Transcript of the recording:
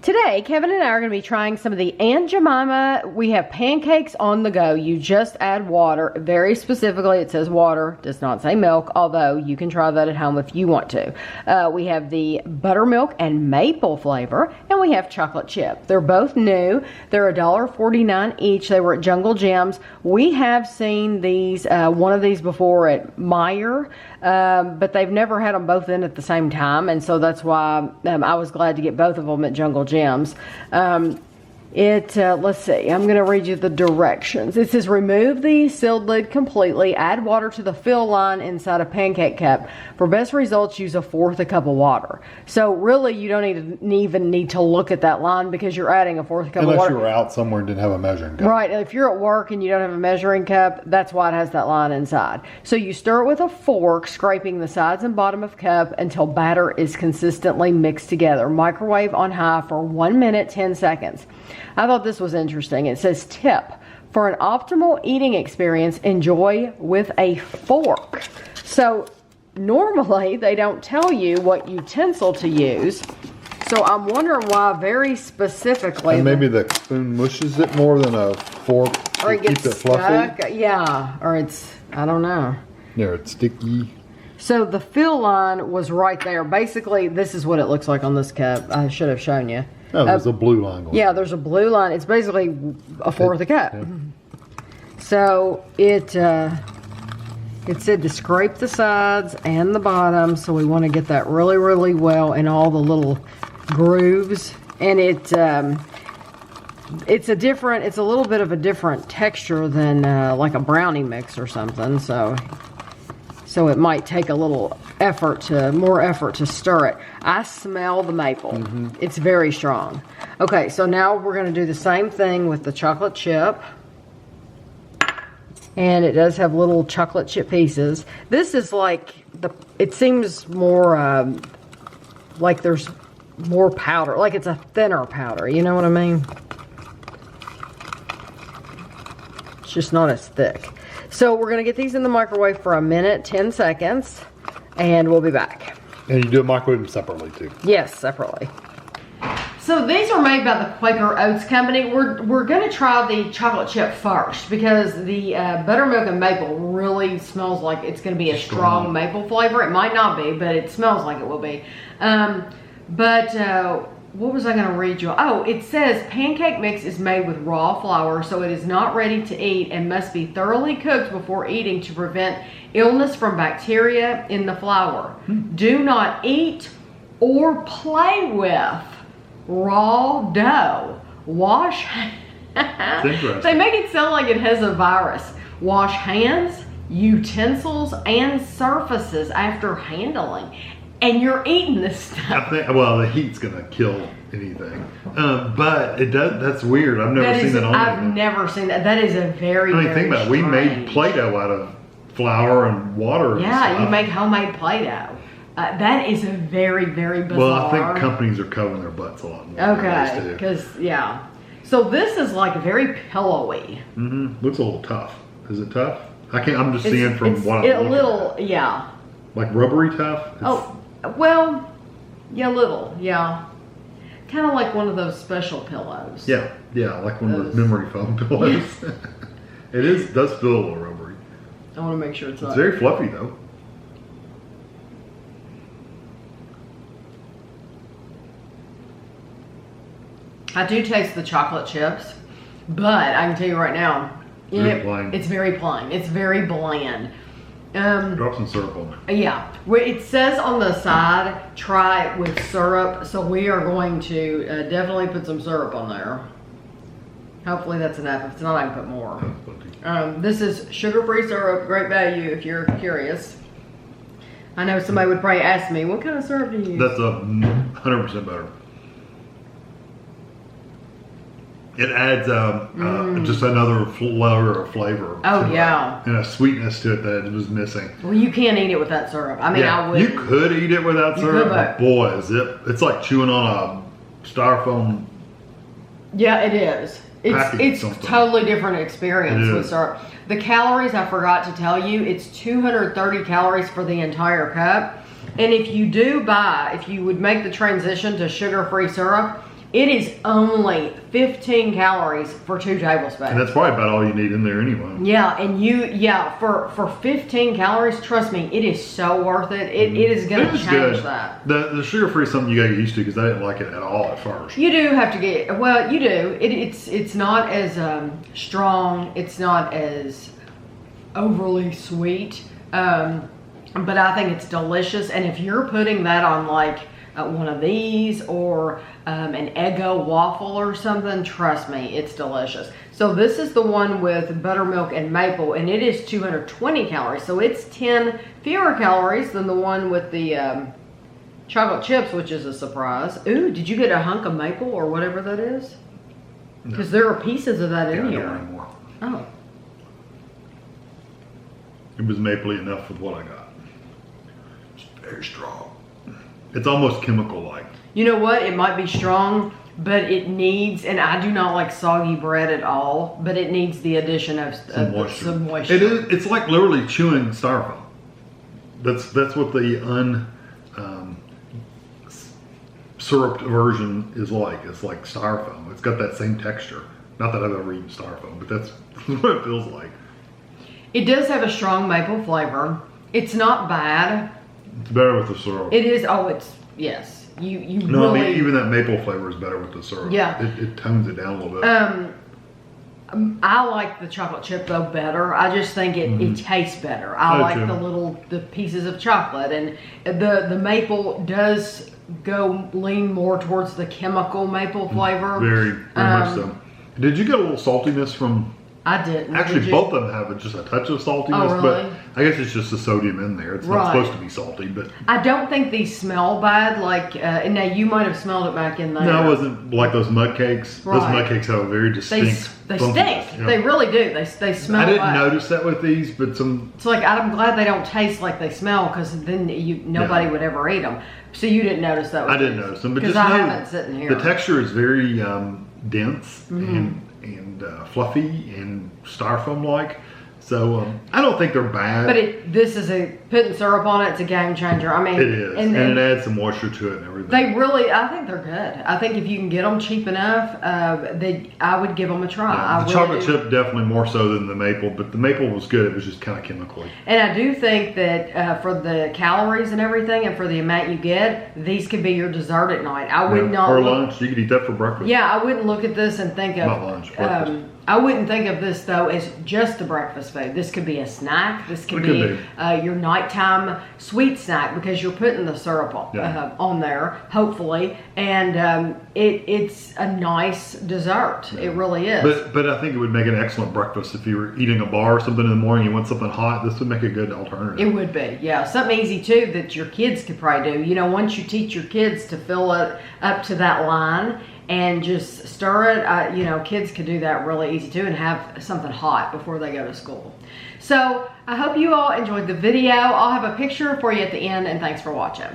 Today, Kevin and I are going to be trying some of the Aunt Jemima. We have pancakes on the go. You just add water. Very specifically, it says water, does not say milk, although you can try that at home if you want to. We have the buttermilk and maple flavor, and we have chocolate chip. They're both new. They're $1.49 each. They were at Jungle Gems. We have seen these, one of these before at Meijer, but they've never had them both in at the same time, and so that's why I was glad to get both of them at Jungle Gems. Let's see, I'm going to read you the directions. It says remove the sealed lid completely, add water to the fill line inside a pancake cup. For best results, use 1/4 cup of water. So really, you don't even need to look at that line because you're adding 1/4 cup of water. Unless you were out somewhere and didn't have a measuring cup. Right, if you're at work and you don't have a measuring cup, that's why it has that line inside. So you stir it with a fork, scraping the sides and bottom of cup until batter is consistently mixed together. Microwave on high for 1 minute, 10 seconds. I thought this was interesting. It says tip, for an optimal eating experience, enjoy with a fork. So normally they don't tell you what utensil to use. So I'm wondering why very specifically. And maybe the spoon mushes it more than a fork or to keep it fluffy. Stuck. Yeah, or it's, I don't know. Yeah, it's sticky. So the fill line was right there. Basically, this is what it looks like on this cup. I should have shown you. Oh, there's a blue line going. Yeah, there's a blue line. It's basically 1/4 cup. Yeah. So it said to scrape the sides and the bottom, so we want to get that really, really well in all the little grooves. And it's a little bit of a different texture than like a brownie mix or something. So it might take a little more effort to stir it. I smell the maple. It's very strong. Okay, so now we're going to do the same thing with the chocolate chip. And it does have little chocolate chip pieces. This is like, it seems more like there's more powder, like it's a thinner powder, you know what I mean? It's just not as thick. So we're going to get these in the microwave for 1 minute, 10 seconds, and we'll be back. And you do a microwave them separately too? Yes, separately. So these are made by the Quaker Oats Company. We're going to try the chocolate chip first because the buttermilk and maple really smells like it's going to be a strong maple flavor. It might not be, but it smells like it will be. What was I going to read you? Oh, it says pancake mix is made with raw flour, so it is not ready to eat and must be thoroughly cooked before eating to prevent illness from bacteria in the flour. Do not eat or play with raw dough. Wash. They make it sound like it has a virus. Wash hands, utensils, and surfaces after handling. And you're eating this stuff. I think, well, the heat's gonna kill anything. But it does. That's weird. I've never seen that on. I've never seen that. That is a very. I mean, think about it. We made Play-Doh out of flour and water. Yeah, you make homemade Play-Doh. That is a very, very bizarre. Well, I think companies are covering their butts a lot more. Okay, because yeah. So this is like very pillowy. Looks a little tough. Is it tough? I can't. I'm just seeing from what I'm looking at. Yeah. Like rubbery tough. Well, yeah, little, yeah. Kind of like one of those special pillows. Yeah, like one of those memory foam pillows. It does feel a little rubbery. I want to make sure it's not. It's very fluffy though. I do taste the chocolate chips, but I can tell you right now, it's very plain. It's very bland. Drop some syrup on it. Yeah, it says on the side, try it with syrup. So we are going to definitely put some syrup on there. Hopefully that's enough. If it's not, I can put more. This is sugar-free syrup, great value if you're curious. I know somebody would probably ask me, what kind of syrup do you use? That's 100% better. It adds just another layer of flavor. Oh, yeah. And a sweetness to it that it was missing. Well, you can't eat it without syrup. I mean, I would. You could eat it without syrup, but boy, it's like chewing on a styrofoam. Yeah, it is. It's totally different experience with syrup. The calories, I forgot to tell you, it's 230 calories for the entire cup. And if you would make the transition to sugar-free syrup, It is only 15 calories for 2 tablespoons. And that's probably about all you need in there anyway. Yeah, and for 15 calories, trust me, it is so worth it. It is going to change good. that. The sugar-free is something you got to get used to because I didn't like it at all at first. You do have to get, well, you do. It's not as strong. It's not as overly sweet. But I think it's delicious. And if you're putting that on like one of these or an Eggo waffle or something, trust me, it's delicious. So this is the one with buttermilk and maple, and it is 220 calories. So it's 10 fewer calories than the one with the chocolate chips, which is a surprise. Ooh, did you get a hunk of maple or whatever that is? Because there are pieces of that in here. I don't anymore. Oh. It was mapley enough with what I got. It's very strong. It's almost chemical-like. You know what? It might be strong, but it needs, and I do not like soggy bread at all, but it needs the addition of some moisture. It's like literally chewing styrofoam. That's what the syruped version is like. It's like styrofoam. It's got that same texture. Not that I've ever eaten styrofoam, but that's what it feels like. It does have a strong maple flavor. It's not bad. It's better with the syrup. It is. Oh, it's yes. You no, really. I mean even that maple flavor is better with the syrup. Yeah. It tones it down a little bit. I like the chocolate chip though better. I just think it tastes better. I like the pieces of chocolate, and the maple does go lean more towards the chemical maple flavor. Very much so. Did you get a little saltiness from? I didn't. Actually, both of them have just a touch of saltiness, oh, really? But I guess it's just the sodium in there. It's not supposed to be salty, but I don't think these smell bad. Like, and now you might have smelled it back in there. No, it wasn't like those mud cakes. Right. Those mud cakes have a very distinct. They stink. Yeah. They really do. They smell. I didn't bad. notice that with these, but some. It's like I'm glad they don't taste like they smell, because then nobody would ever eat them. So you didn't notice that. I didn't notice them, but just I know haven't sitting here. The texture is very dense and fluffy and styrofoam-like. So I don't think they're bad. But this is putting syrup on it. It's a game changer. I mean, it is, and it adds some moisture to it and everything. I think they're good. I think if you can get them cheap enough, I would give them a try. Yeah, the chocolate chip definitely more so than the maple, but the maple was good. It was just kind of chemically. And I do think that for the calories and everything, and for the amount you get, these could be your dessert at night. I would not. Or lunch. You could eat that for breakfast. Yeah, I wouldn't look at this and think of not lunch. Breakfast. I wouldn't think of this though as just a breakfast food. This could be a snack. This could be your nighttime sweet snack, because you're putting the syrup on there, hopefully, and it's a nice dessert. Yeah. It really is. But I think it would make an excellent breakfast if you were eating a bar or something in the morning. You want something hot. This would make a good alternative. It would be, yeah, something easy too that your kids could probably do. You know, once you teach your kids to fill it up to that line and just stir it, you know, kids could do that really easy too, and have something hot before they go to school. So I hope you all enjoyed the video. I'll have a picture for you at the end, and thanks for watching.